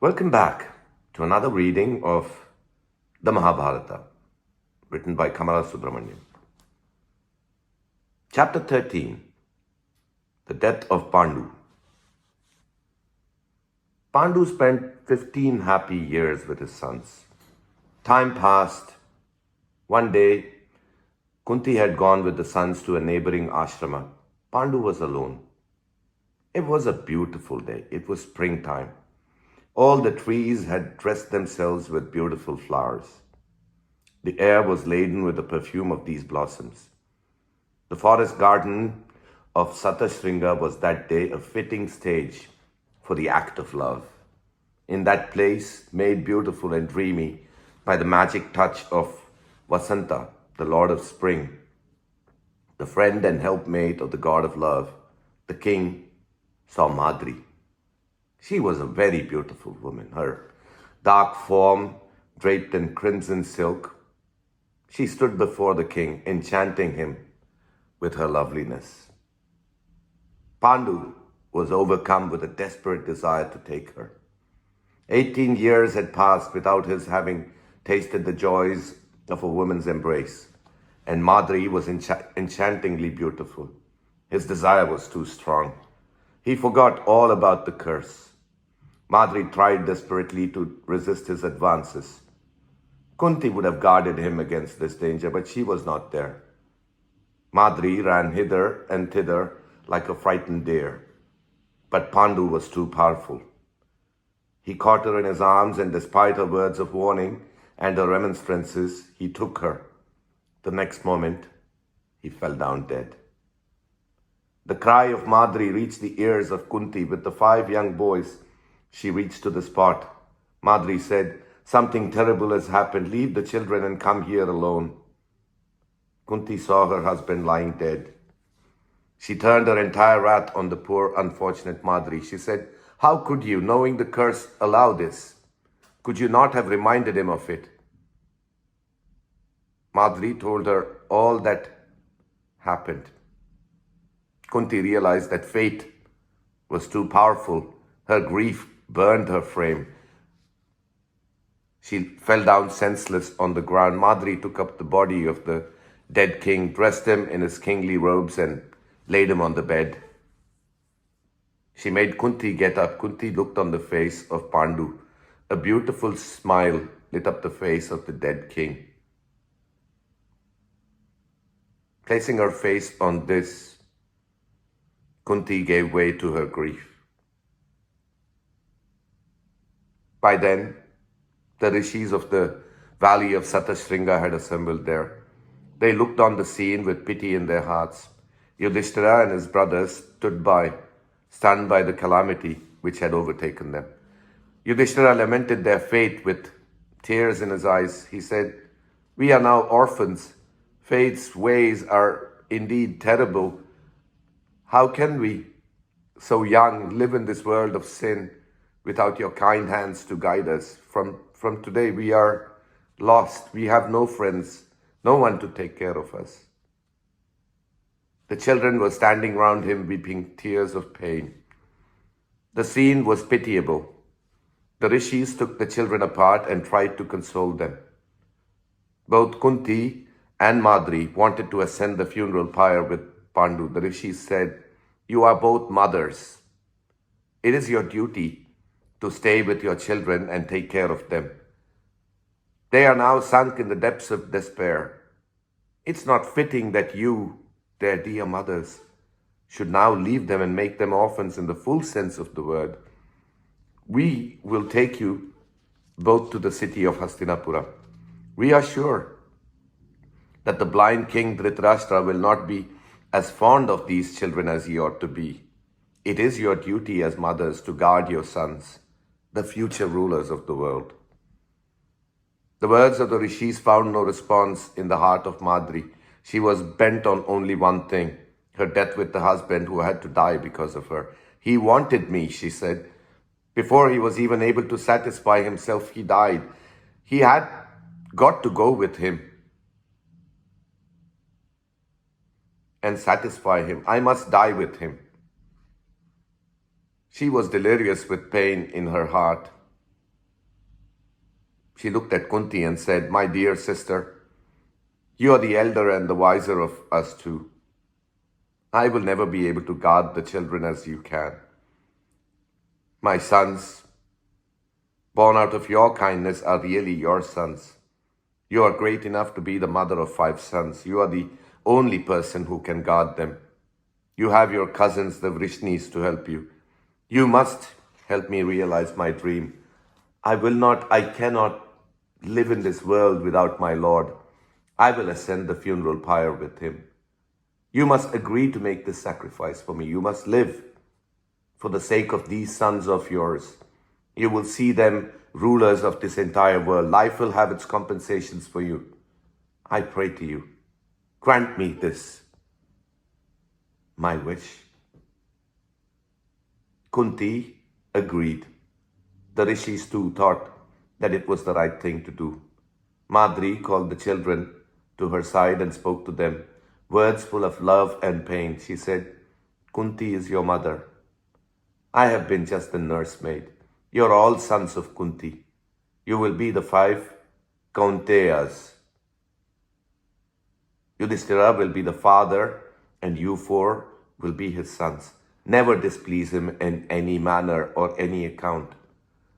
Welcome back to another reading of the Mahabharata, written by Kamala Subramanian. Chapter 13, The Death of Pandu. Pandu spent 15 happy years with his sons. Time passed. One day, Kunti had gone with the sons to a neighboring ashrama. Pandu was alone. It was a beautiful day. It was springtime. All the trees had dressed themselves with beautiful flowers. The air was laden with the perfume of these blossoms. The forest garden of Satashringa was that day a fitting stage for the act of love. In that place, made beautiful and dreamy by the magic touch of Vasanta, the lord of spring, the friend and helpmate of the god of love, the king saw Madri. She was a very beautiful woman, her dark form draped in crimson silk. She stood before the king, enchanting him with her loveliness. Pandu was overcome with a desperate desire to take her. 18 years had passed without his having tasted the joys of a woman's embrace, and Madri was enchantingly beautiful. His desire was too strong. He forgot all about the curse. Madri tried desperately to resist his advances. Kunti would have guarded him against this danger, but she was not there. Madri ran hither and thither like a frightened deer, but Pandu was too powerful. He caught her in his arms, and despite her words of warning and her remonstrances, he took her. The next moment, he fell down dead. The cry of Madri reached the ears of Kunti. With the 5 young boys, she reached to the spot. Madri said, "Something terrible has happened. Leave the children and come here alone." Kunti saw her husband lying dead. She turned her entire wrath on the poor, unfortunate Madri. She said, "How could you, knowing the curse, allow this? Could you not have reminded him of it?" Madri told her all that happened. Kunti realized that fate was too powerful. Her grief burned her frame. She fell down senseless on the ground. Madri took up the body of the dead king, dressed him in his kingly robes, and laid him on the bed. She made Kunti get up. Kunti looked on the face of Pandu. A beautiful smile lit up the face of the dead king. Placing her face on this, Kunti gave way to her grief. By then, the rishis of the valley of Satashringa had assembled there. They looked on the scene with pity in their hearts. Yudhishthira and his brothers stood by, stunned by the calamity which had overtaken them. Yudhishthira lamented their fate with tears in his eyes. He said, "We are now orphans. Fate's ways are indeed terrible. How can we, so young, live in this world of sin without your kind hands to guide us? From today we are lost. We have no friends, no one to take care of us." The children were standing round him, weeping tears of pain. The scene was pitiable. The rishis took the children apart and tried to console them. Both Kunti and Madri wanted to ascend the funeral pyre with Pandu. The rishis said, "You are both mothers. It is your duty to stay with your children and take care of them. They are now sunk in the depths of despair. It's not fitting that you, their dear mothers, should now leave them and make them orphans in the full sense of the word. We will take you both to the city of Hastinapura. We are sure that the blind king Dhritarashtra will not be as fond of these children as he ought to be. It is your duty as mothers to guard your sons, the future rulers of the world." The words of the rishis found no response in the heart of Madri. She was bent on only one thing, her death with the husband who had to die because of her. "He wanted me," she said. "Before he was even able to satisfy himself, he died. He had got to go with him and satisfy him. I must die with him." She was delirious with pain in her heart. She looked at Kunti and said, "My dear sister, you are the elder and the wiser of us two. I will never be able to guard the children as you can. My sons, born out of your kindness, are really your sons. You are great enough to be the mother of 5 sons. You are the only person who can guard them. You have your cousins, the Vrishnis, to help you. You must help me realize my dream. I cannot live in this world without my Lord. I will ascend the funeral pyre with him. You must agree to make this sacrifice for me. You must live for the sake of these sons of yours. You will see them rulers of this entire world. Life will have its compensations for you. I pray to you, grant me this, my wish." Kunti agreed. The rishis too thought that it was the right thing to do. Madri called the children to her side and spoke to them, words full of love and pain. She said, "Kunti is your mother. I have been just a nursemaid. You're all sons of Kunti. You will be the 5 Kaunteyas. Yudhishthira will be the father, and you 4 will be his sons. Never displease him in any manner or any account.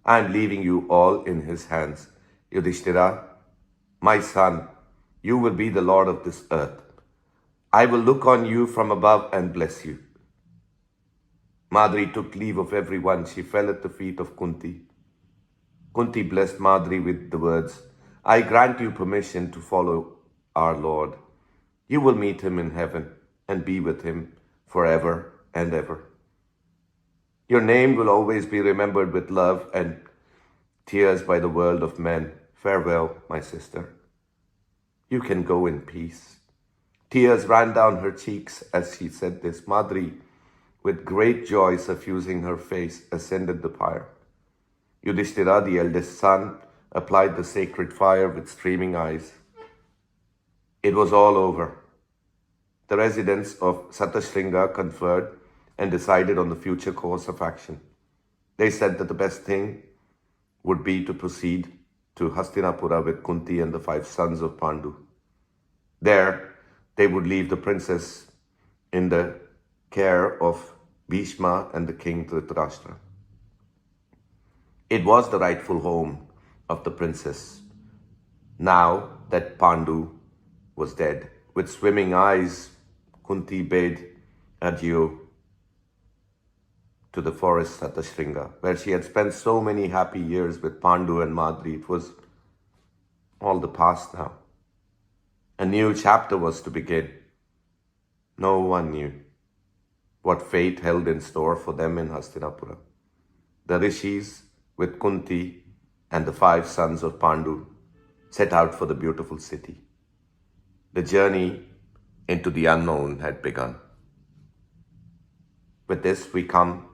I am leaving you all in his hands. Yudhishthira, my son, you will be the lord of this earth. I will look on you from above and bless you." Madri took leave of everyone. She fell at the feet of Kunti. Kunti blessed Madri with the words, "I grant you permission to follow our Lord. You will meet him in heaven and be with him forever and ever. Your name will always be remembered with love and tears by the world of men. Farewell, my sister. You can go in peace." Tears ran down her cheeks as she said this. Madri, with great joy suffusing her face, ascended the pyre. Yudhishthira, the eldest son, applied the sacred fire with streaming eyes. It was all over. The residents of Satashringa conferred and decided on the future course of action. They said that the best thing would be to proceed to Hastinapura with Kunti and the 5 sons of Pandu. There, they would leave the princess in the care of Bhishma and the king Dhritarashtra. It was the rightful home of the princess. Now that Pandu was dead, with swimming eyes, Kunti bade adieu to the forest Satashringa, where she had spent so many happy years with Pandu and Madri. It was all the past now. A new chapter was to begin. No one knew what fate held in store for them in Hastinapura. The rishis, with Kunti and the 5 sons of Pandu, set out for the beautiful city. The journey into the unknown had begun. With this, we come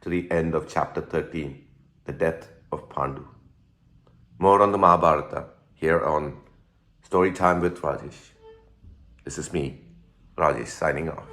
to the end of chapter 13, the death of Pandu. More on the Mahabharata here on Storytime with Rajesh. This is me, Rajesh, signing off.